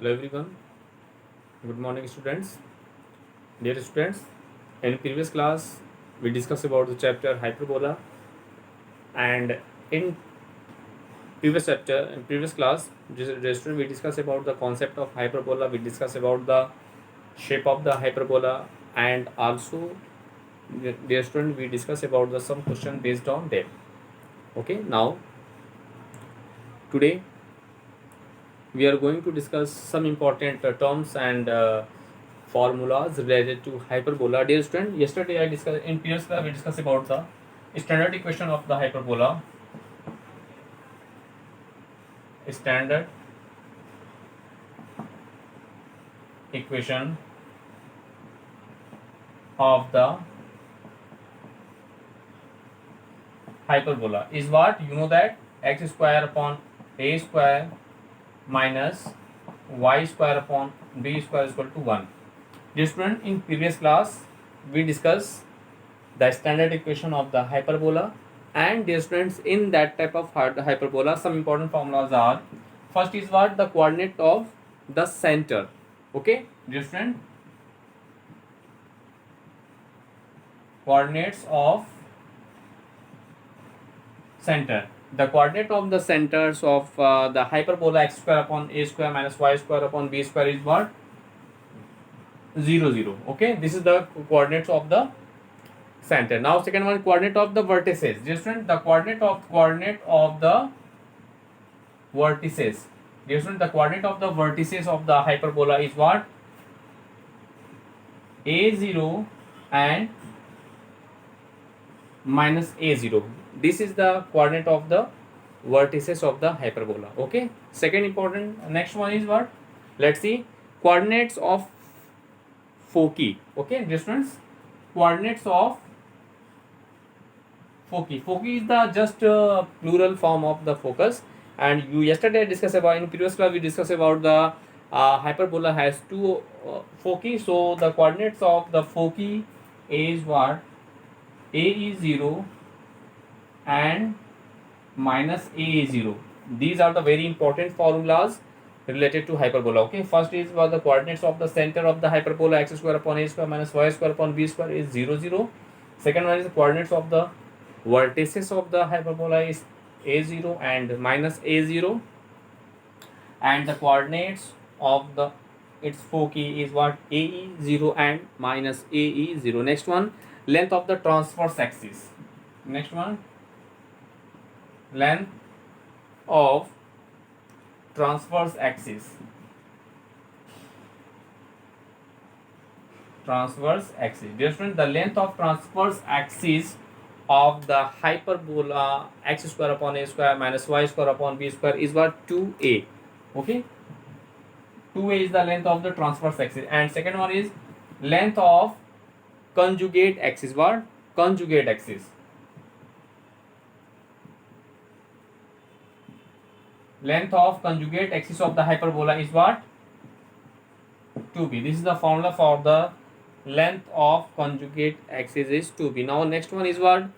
Hello everyone. Good morning students. Dear students, in previous class we discussed about the chapter hyperbola, and in previous class we discussed about the concept of hyperbola. We discussed about the shape of the hyperbola, and also dear student we discussed about the some question based on them. Okay, now today we are going to discuss some important terms and formulas related to hyperbola. Dear student, yesterday I discussed in previous class we discussed about the standard equation of the hyperbola. Standard equation of the hyperbola is what? You know that x square upon a square minus y square upon b square is equal to 1. Dear student, in previous class we discussed the standard equation of the hyperbola, and dear students, in that type of hyperbola some important formulas are: first is what? The coordinate of the center. Okay, dear student, coordinates of center. The coordinate of the centers of the hyperbola x square upon a square minus y square upon b square is what? 0 0. Okay, this is the coordinates of the center. Now second one, coordinate of the vertices. Dear student, the coordinate of the vertices. Dear student, the coordinate of the vertices of the hyperbola is what? A0 and minus A0. This is the coordinate of the vertices of the hyperbola. Okay, second important, next one is what? Let's see, coordinates of foci. Okay, dear students, coordinates of foci. Foci is the just plural form of the focus, and you yesterday discussed about, in previous class we discussed about the hyperbola has two foci. So the coordinates of the foci is what? A is 0 and minus A is 0. These are the very important formulas related to hyperbola. Okay, first is what? The coordinates of the center of the hyperbola x square upon a square minus y square upon b square is 0 0. Second one is the coordinates of the vertices of the hyperbola is a0 and minus a0, and the coordinates of the its foci is what? ae0 and minus ae0. Next one, length of the transverse axis. Next one, length of transverse axis. Transverse axis. Dear student, the length of transverse axis of the hyperbola x square upon a square minus y square upon b square is what? 2a. Okay, 2a is the length of the transverse axis. And second one is length of conjugate axis. What? Conjugate axis. Length of conjugate axis of the hyperbola is what? 2b. This is the formula for the length of conjugate axis is 2b. Now next one is what?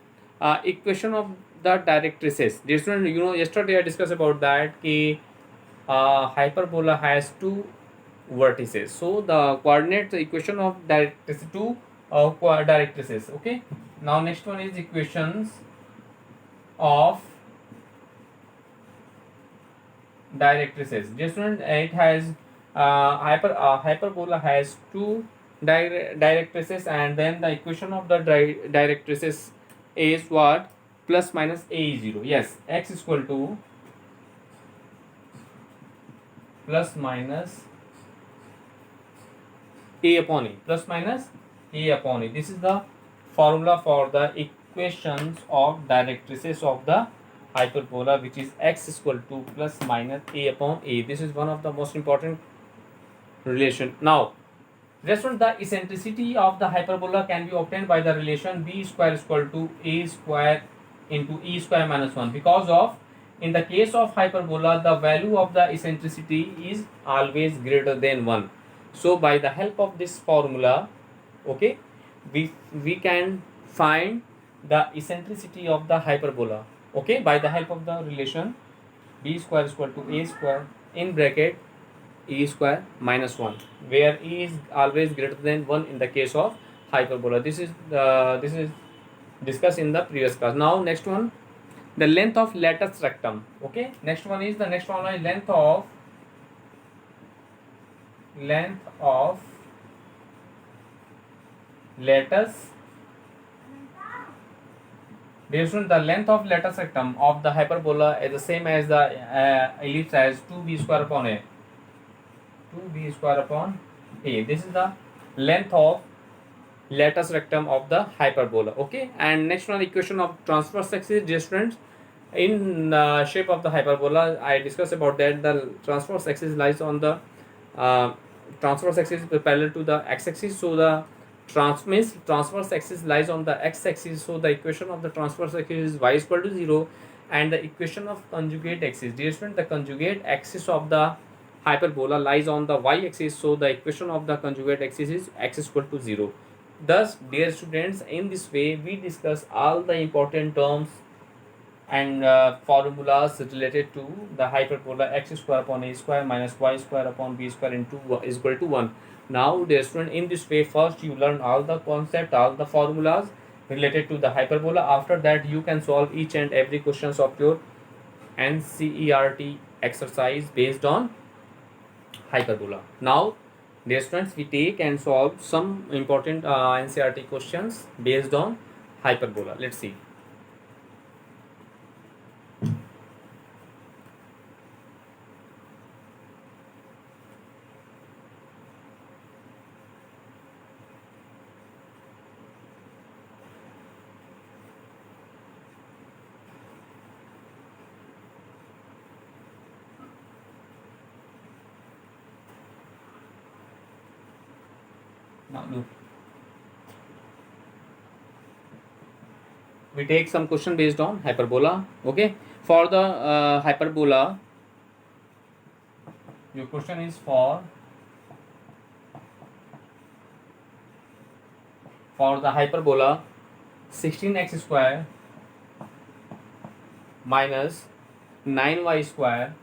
Equation of the directrices. Dear student, you know yesterday I discussed about that ki hyperbola has two vertices. So the coordinate, the equation of directrices, two directrices. Okay. Now next one is equations of directrices. Dear student, it has hyperbola has two directrices, and then the equation of the directrices is what? Plus minus a0. Yes, x is equal to plus minus a upon e. Plus minus a upon e. This is the formula for the equations of directrices of the hyperbola, which is x is equal to plus minus a upon a. This is one of the most important relation. Now, restaurant, the eccentricity of the hyperbola can be obtained by the relation b square is equal to a square into e square minus 1, because of, in the case of hyperbola, the value of the eccentricity is always greater than 1. So by the help of this formula, okay, we can find the eccentricity of the hyperbola. Okay, by the help of the relation b square is equal to a square in bracket e square minus 1, where e is always greater than 1 in the case of hyperbola. This is discussed in the previous class. Now next one, the length of latus rectum. Okay, next one is length of latus. The length of latus rectum of the hyperbola is the same as the ellipse as 2b square upon a. 2b square upon a. This is the length of latus rectum of the hyperbola. Okay, and next one, equation of transverse axis. Dear students, in the shape of the hyperbola, I discussed about that the transverse axis lies on the transverse axis parallel to the x-axis. So the transverse axis lies on the x-axis. So the equation of the transverse axis is y is equal to 0, and the equation of conjugate axis. Dear student, the conjugate axis of the hyperbola lies on the y-axis. So the equation of the conjugate axis is x is equal to 0. Thus, dear students, in this way we discuss all the important terms and formulas related to the hyperbola x square upon a square minus y square upon b square into is equal to 1. Now, dear student, in this way first you learn all the concept, all the formulas related to the hyperbola. After that you can solve each and every questions of your NCERT exercise based on hyperbola. Now, dear students, we take and solve some important NCERT questions based on hyperbola. Let's see. Now look, we take some question based on hyperbola. Okay, for the hyperbola, your question is for the hyperbola 16x square minus 9y square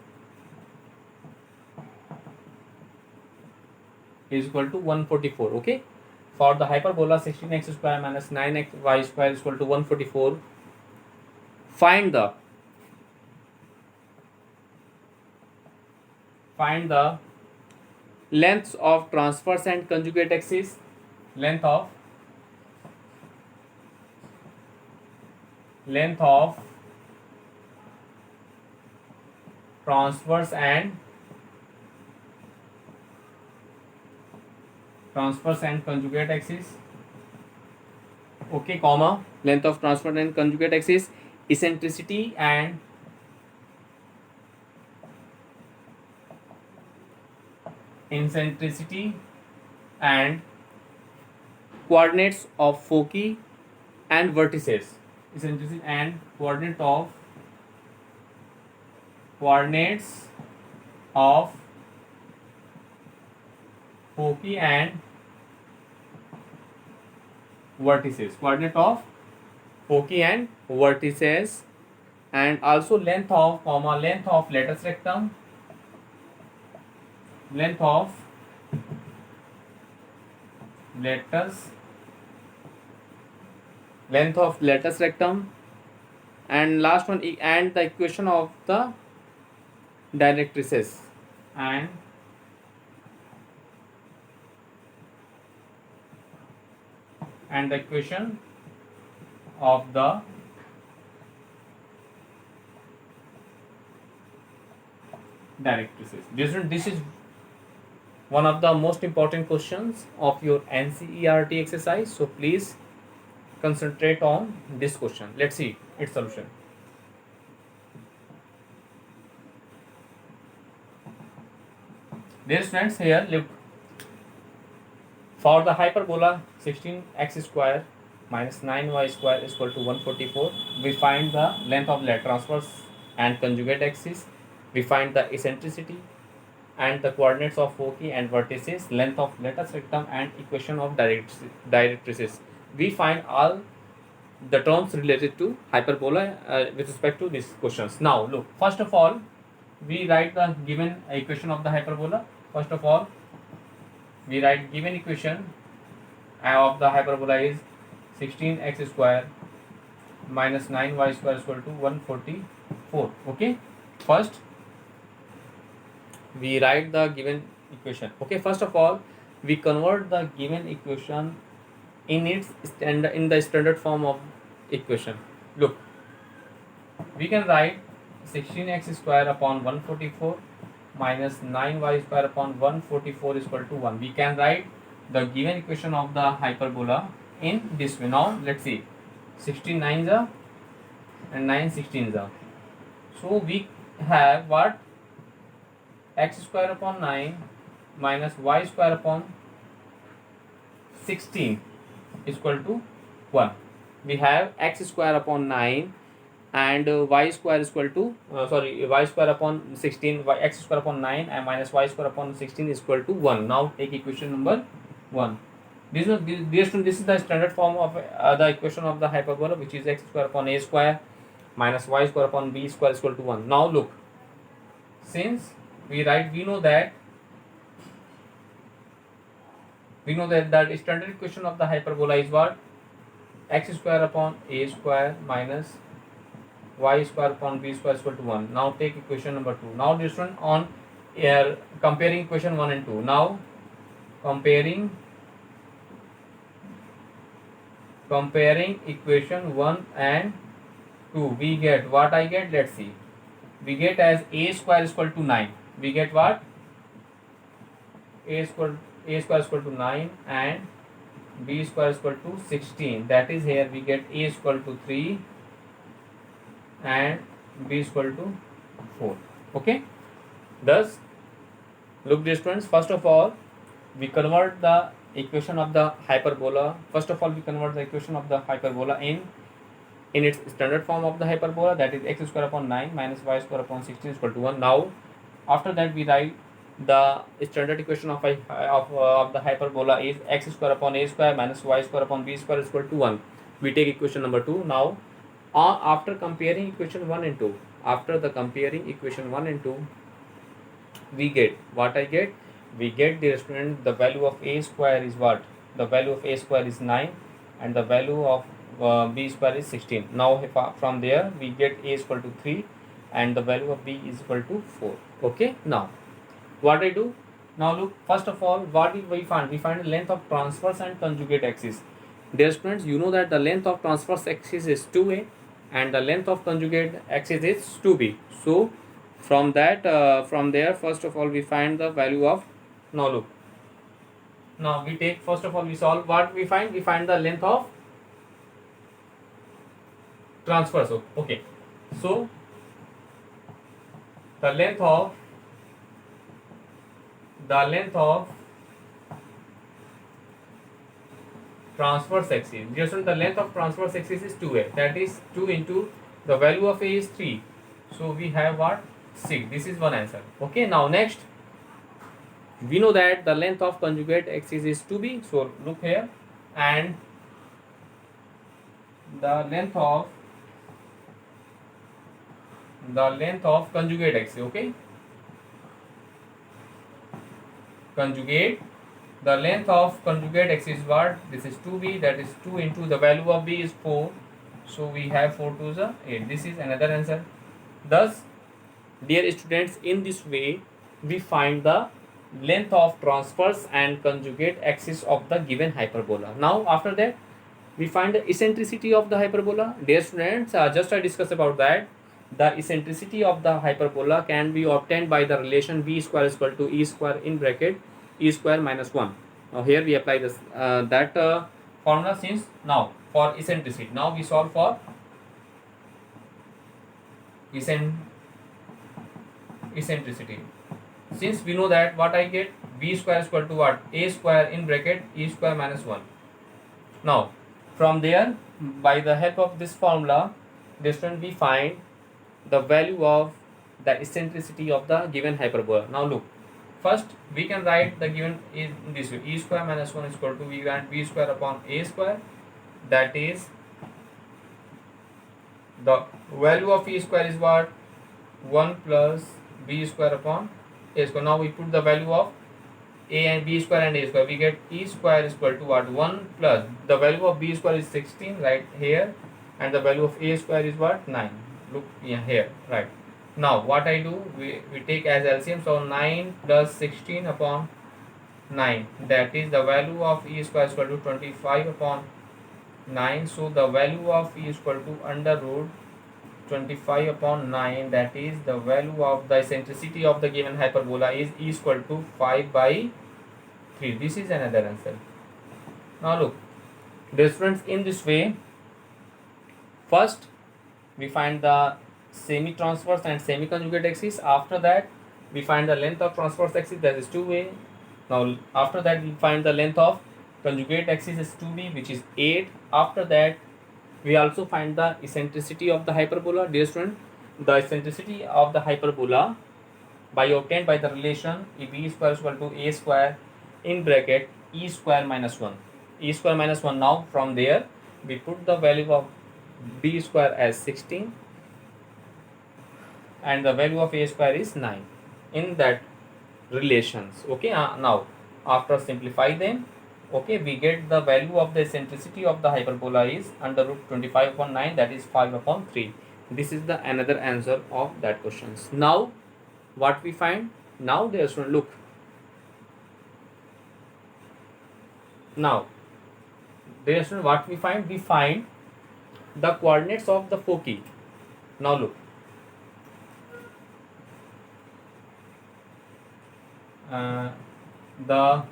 is equal to 144. Okay, for the hyperbola 16x square minus 9y square is equal to 144. Find the lengths of transverse and conjugate axis. Length of transverse and conjugate axis. Okay, comma, length of transverse and conjugate axis, eccentricity and coordinates of foci and vertices. Eccentricity and coordinates of foci and vertices. Coordinate of foci and vertices, and also length of latus rectum. Length of latus rectum, and last one, and the equation of the directrices, and the equation of the directrices. This is one of the most important questions of your NCERT exercise, so please concentrate on this question. Let's see its solution. Dear students, here look, for the hyperbola 16x square minus 9y square is equal to 144, we find the length of transverse and conjugate axis, we find the eccentricity and the coordinates of foci and vertices, length of latus rectum, and equation of directrices. We find all the terms related to hyperbola with respect to these questions. Now look, first of all, we write the given equation of the hyperbola. First of all, we write given equation of the hyperbola is 16x square minus 9y square is equal to 144. Okay, first we write the given equation. Okay, first of all, we convert the given equation in the standard form of equation. Look, we can write 16x square upon 144 minus 9y square upon 144 is equal to 1. We can write the given equation of the hyperbola in this way. Now let's see, 16 9s are and 9 16s are. So we have what? X square upon 9 minus y square upon 16 is equal to 1. We have x square upon 9 and y square is equal to y square upon 16, x square upon 9 and minus y square upon 16 is equal to 1. Now take equation number 1. This is the standard form of the equation of the hyperbola, which is x square upon a square minus y square upon b square is equal to 1. Now look, since we know that the standard equation of the hyperbola is what? X square upon a square minus y square upon b square is equal to 1. Now take equation number 2. Now this one on comparing equation 1 and 2. Now comparing equation 1 and 2, we get what I get. Let's see, we get as a square is equal to 9. We get what? A square is equal to 9 and b square is equal to 16. That is, here we get a is equal to 3 and b is equal to 4. Okay, thus look dear students, first of all we convert the equation of the hyperbola. In its standard form of the hyperbola, that is x square upon 9 minus y square upon 16 is equal to 1. Now after that we write the standard equation of the hyperbola is x square upon a square minus y square upon b square is equal to 1. We take equation number 2. Now after comparing equation 1 and 2, we get what I get. We get, dear student, the value of a square is what? The value of a square is 9 and the value of b square is 16. Now from there we get a is equal to 3 and the value of b is equal to 4. Okay, now what I do? Now look, first of all, what did we find? We find the length of transverse and conjugate axis. Dear students, you know that the length of transverse axis is 2a and the length of conjugate axis is 2b. So from there, first of all we find the value of, now look, now we take, first of all we solve. What we find? We find the length of transverse. Okay, so the length of transverse axis. Just the length of transverse axis is 2a. That is 2 into the value of a is 3. So we have what? 6. This is one answer. Okay, now next we know that the length of conjugate axis is 2b. So look here, and the length of conjugate axis. Okay, the length of conjugate axis is what? This is 2b, that is 2 into the value of b is 4. So we have 4 to the 8. This is another answer. Thus, dear students, in this way we find the length of transverse and conjugate axis of the given hyperbola. Now after that we find the eccentricity of the hyperbola. Dear students, just I discussed about that. The eccentricity of the hyperbola can be obtained by the relation b square is equal to e square in bracket e square minus 1. Now here we apply this formula. Since now for eccentricity, now we solve for eccentricity. Since we know that what I get, b square is equal to what? A square in bracket e square minus 1. Now from there, by the help of this formula, we find the value of the eccentricity of the given hyperbola. Now look, first we can write the given is in this way: e square minus 1 is equal to, we write b square upon a square, that is the value of e square is what? 1 plus b square upon a square. Now we put the value of a and b square and a square, we get e square is equal to what? 1 plus the value of b square is 16 right here, and the value of a square is what? 9. Look here, right? Now what I do, we take as LCM, so 9 plus 16 upon 9, that is the value of e square is equal to 25 upon 9. So the value of e is equal to under root 25 upon 9, that is the value of the eccentricity of the given hyperbola is e is equal to 5 by 3. This is another answer. Now look, dear students, in this way, first we find the semi-transverse and semi-conjugate axis. After that we find the length of transverse axis, that is 2a. Now after that we find the length of conjugate axis is 2b, which is 8. After that we also find the eccentricity of the hyperbola. Dear student, the eccentricity of the hyperbola by obtained by the relation b square is equal to a square in bracket e square minus 1. E square minus 1. Now from there we put the value of b square as 16 and the value of a square is 9 in that relations. Okay, now after simplify them, okay, we get the value of the eccentricity of the hyperbola is under root 25 upon 9, that is 5 upon 3. This is the another answer of that questions. Now what we find? Now dear student, look, now dear student, what we find? We find the coordinates of the foci. Now look, the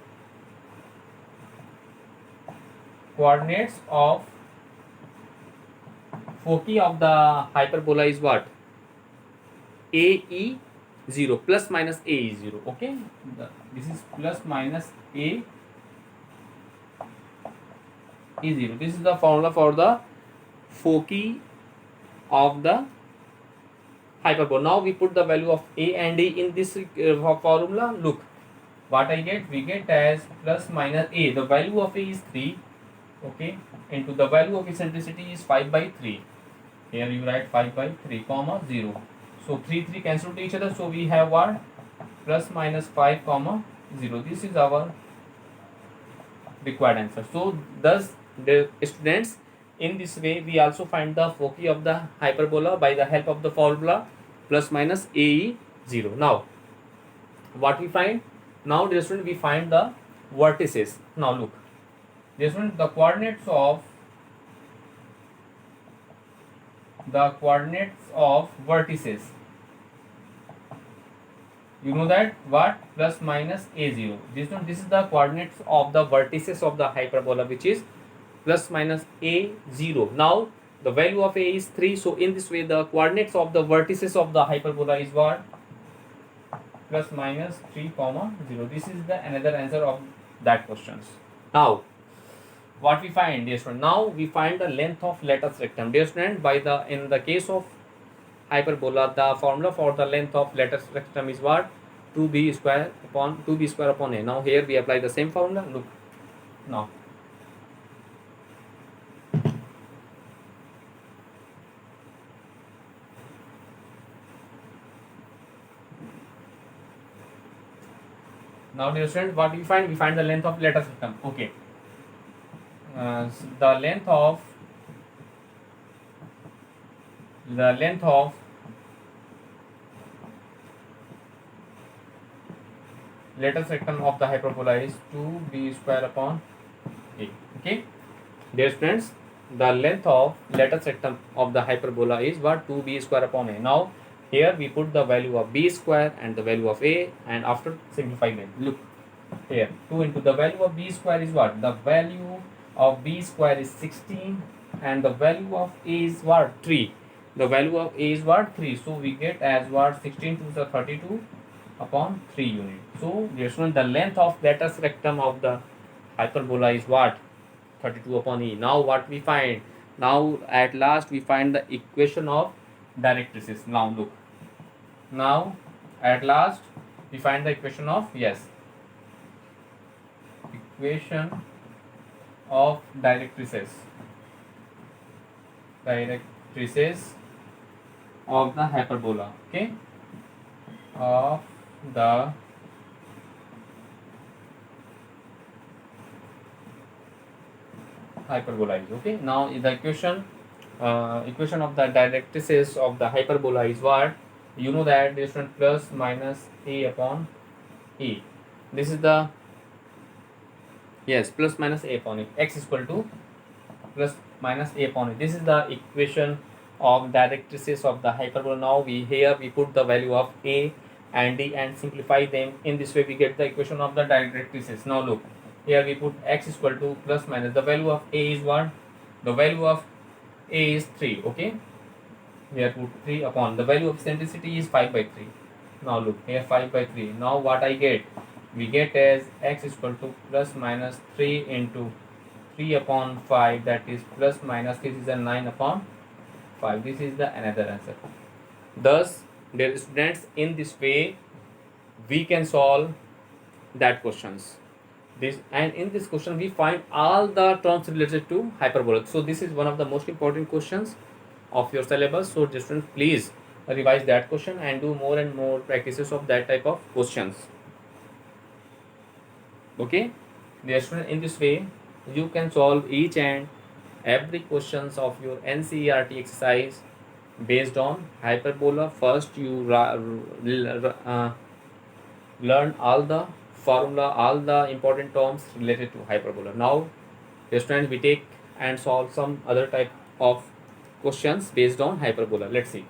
coordinates of foci of the hyperbola is what? AE 0 plus minus AE 0. Okay, this is plus minus A E 0. This is the formula for the foci of the hyperbola. Now we put the value of A and E in this formula. Look, what I get? We get as plus minus A. The value of A is 3. Okay, into the value of eccentricity is 5 by 3. Here you write 5 by 3 comma 0. So 3 cancel to each other. So we have what? Plus minus 5 comma 0. This is our required answer. So thus the students, in this way we also find the foci of the hyperbola by the help of the formula plus minus AE 0. Now what we find? Now dear student, we find the vertices. Now look, dear student, the coordinates of vertices, you know that what? Plus minus A0. This is the coordinates of the vertices of the hyperbola, which is plus minus A0. Now the value of A is 3. So in this way the coordinates of the vertices of the hyperbola is what? Plus minus 3 comma 0. This is the another answer of that questions. Now what we find, dear student? Now we find the length of latus rectum. Dear student, by the in the case of hyperbola, the formula for the length of latus rectum is what? 2b square upon a. Now here we apply the same formula. Look, now dear student, what we find? We find the length of latus rectum. Okay, the length of latus rectum of the hyperbola is 2b square upon a. Okay, dear students, the length of latus rectum of the hyperbola is what? 2b square upon a. Now here we put the value of b square and the value of a, and after simplifying them, look here, 2 into the value of b square is what? The value of b square is 16 and the value of a is what? 3. The value of a is what? 3. So we get as what? 16 to the 32 upon 3 unit. So dear student, the length of latus rectum of the hyperbola is what? 32 upon e. Now what we find? Now at last we find the equation of directrices. Now look, now at last we find the equation of, yes, equation of directrices of the hyperbola. Okay, of the hyperbola is. Okay, now the equation of the directrices of the hyperbola is what? You know that this one plus minus a upon e. This is the, yes, plus minus a upon e. X is equal to plus minus a upon e. This is the equation of directrices of the hyperbola. Now we put the value of a and d and simplify them. In this way we get the equation of the directrices. Now look, here we put x is equal to plus minus, the value of a is what? The value of a is 3. Okay, here put 3 upon, the value of eccentricity is 5 by 3. Now look here, 5 by 3. Now what I get? We get as x is equal to plus minus 3 into 3 upon 5, that is plus minus, this is a 9 upon 5. This is the another answer. Thus, dear students, in this way we can solve that questions. This, and in this question we find all the terms related to hyperbola. So this is one of the most important questions of your syllabus. So dear students, please revise that question and do more and more practices of that type of questions. Okay, dear students, in this way you can solve each and every questions of your NCERT exercise based on hyperbola. First you learn all the formula, all the important terms related to hyperbola. Now dear students, we take and solve some other type of questions based on hyperbola. Let's see.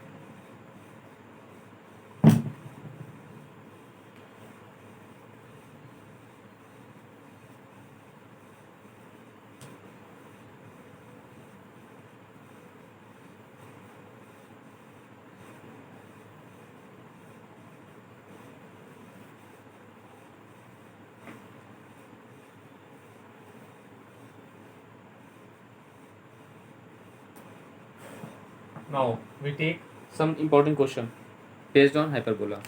Now we take some important question based on hyperbola.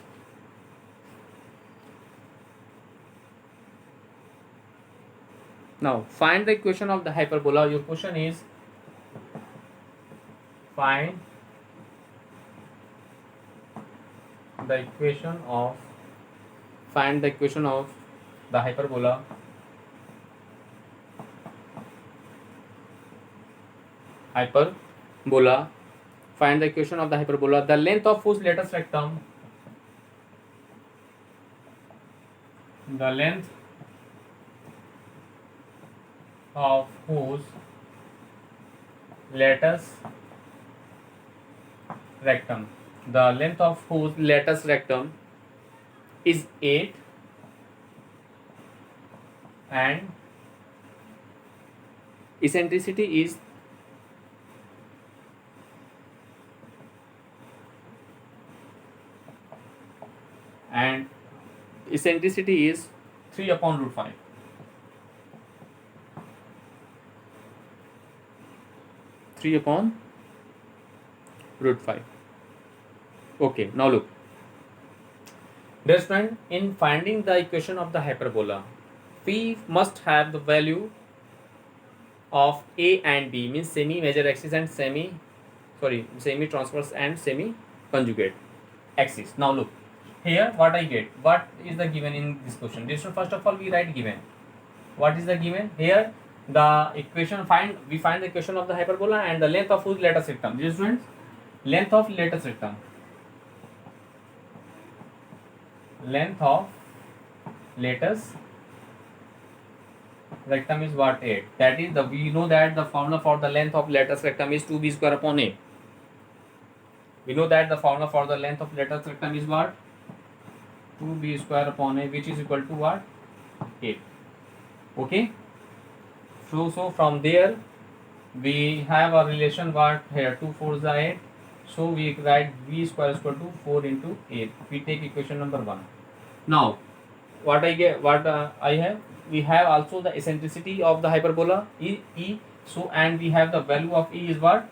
Now find the equation of the hyperbola. Your question is find the equation of the hyperbola. Find the equation of the hyperbola. The length of whose latus rectum, the length of whose latus rectum, the length of whose latus rectum is 8 and eccentricity is and eccentricity is 3 upon root 5. Okay, now look, dear student, in finding the equation of the hyperbola, we must have the value of a and b, means semi major axis and semi transverse and semi conjugate axis. Now look here, what I get, what is the given in this question? This one, first of all we write given. What is the given here? The equation, we find the equation of the hyperbola and the length of whose latus rectum. This students, length of latus rectum, is what? 8. That is the, we know that the formula for the length of latus rectum is 2b square upon a. We know that the formula for the length of latus rectum is what? 2b square upon a, which is equal to what? 8. Okay, so from there we have a relation, what here, 2 4s are 8, so we write b square is equal to 4 into 8. We take equation number 1. Now what I get, I have, we have also the eccentricity of the hyperbola e, so and we have the value of e is what?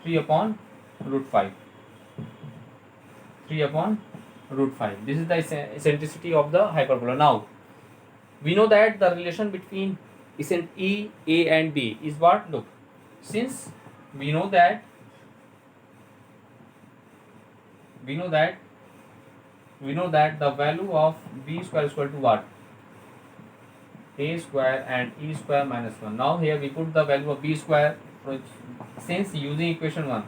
3 upon root 5. This is the eccentricity of the hyperbola. Now we know that the relation between E, A and B is what? Look, since we know that the value of b square is equal to what? a square and e square minus 1. Now here we put the value of b square, since using equation 1,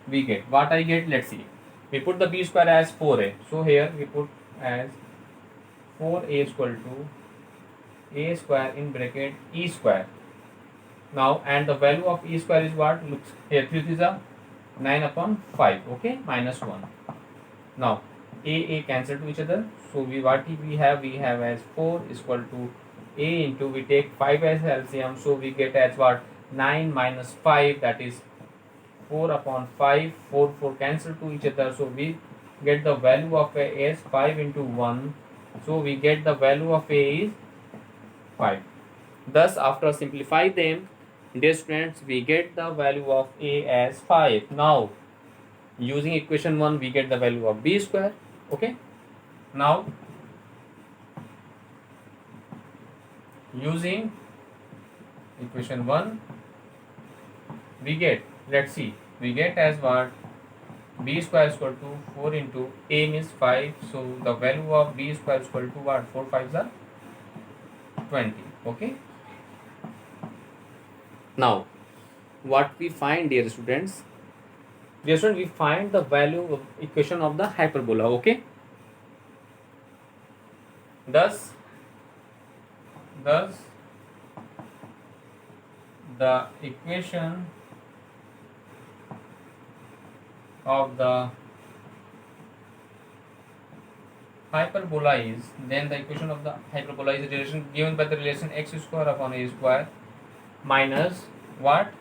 we get what I get. Let's see, we put the b square as 4a, so here we put as 4a is equal to a square in bracket e square. Now, and the value of e square is what? Looks here, 3 is a 9 upon 5, okay, minus 1. Now a cancel to each other, so we have as 4 is equal to a into, we take 5 as LCM, so we get as what? 9 minus 5, that is 4 upon 5. 4 cancel to each other, so we get the value of a as 5 into 1, so we get the value of a is 5. Thus, after simplify them, dear students, we get the value of a as 5. Now, using equation 1, we get the value of b square, okay. Now, using equation 1, we get, let's see, we get as what? B square is equal to 4 into a means 5, so the value of b square is equal to what? 4 5s are 20, okay. Now, what we find, dear students, we find the value of equation of the hyperbola, okay. Thus the equation of the hyperbola is, then the equation of the hyperbola is relation given by the relation x square upon a square minus what?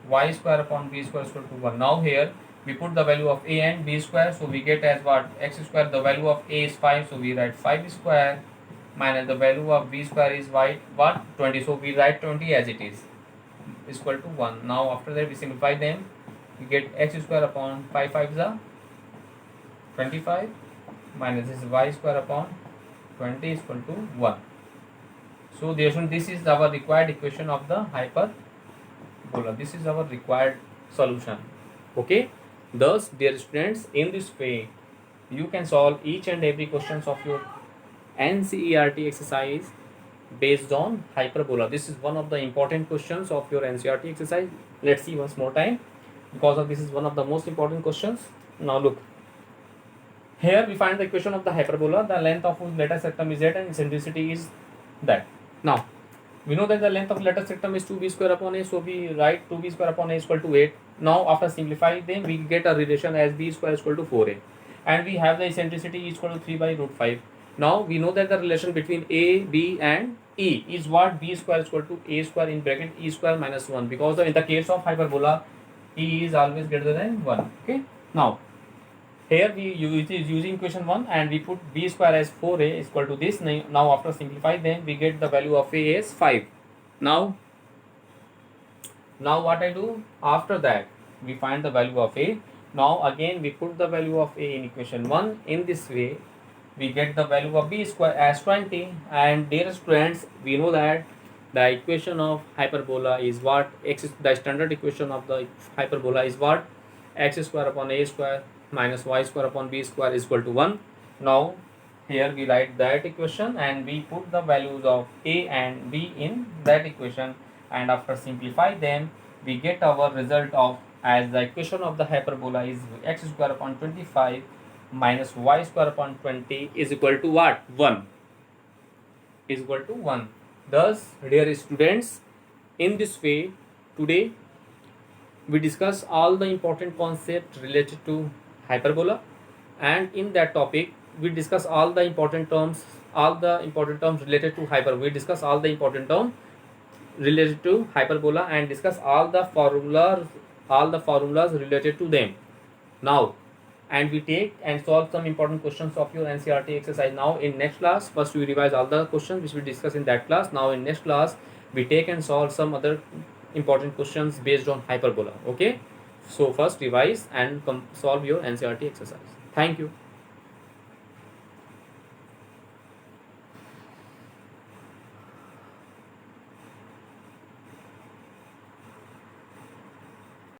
Y square upon b square is equal to 1. Now here we put the value of a and b square, so we get as what? X square, the value of a is 5, so we write 5 square minus the value of b square is what? 20, so we write 20 as it is equal to 1. Now after that we simplify them, we get x square upon 5 5 is a 25 minus this y square upon 20 is equal to 1. So this is our required equation of the hyperbola. This is our required solution, okay. Thus, dear students, in this way you can solve each and every questions of your NCERT exercise based on hyperbola. This is one of the important questions of your NCERT exercise. Let's see once more time, because of this is one of the most important questions. Now look, here we find the equation of the hyperbola. The length of whose lattice rectum is 8 and eccentricity is that. Now we know that the length of lattice rectum is 2b square upon a, so we write 2b square upon a is equal to 8. Now after simplifying them, we get a relation as b square is equal to 4a, and we have the eccentricity is equal to 3 by root 5. Now we know that the relation between a, b and e is what? B square is equal to a square in bracket e square minus 1, because in the case of hyperbola e is always greater than 1, okay. Now here we use using equation 1, and we put b square as 4a is equal to this. Now after simplify them, we get the value of a as 5. Now what I do after that, we find the value of a. Now again we put the value of a in equation 1. In this way we get the value of b square as 20. And dear students, we know that the equation of hyperbola is what? The standard equation of the hyperbola is what? X square upon a square minus y square upon b square is equal to 1. Now here we write that equation, and we put the values of a and b in that equation, and after simplify them, we get our result of, as the equation of the hyperbola is x square upon 25 minus y square upon 20 is equal to what? 1. Is equal to 1. Thus, dear students, in this way today we discuss all the important concepts related to hyperbola, and in that topic we discuss all the important terms related to hyperbola. We discuss all the important terms related to hyperbola and discuss all the formulas related to them. Now, and we take and solve some important questions of your NCERT exercise. Now in next class, first we revise all the questions which we discuss in that class. Now in next class we take and solve some other important questions based on hyperbola, okay. So first revise and solve your NCERT exercise. Thank you.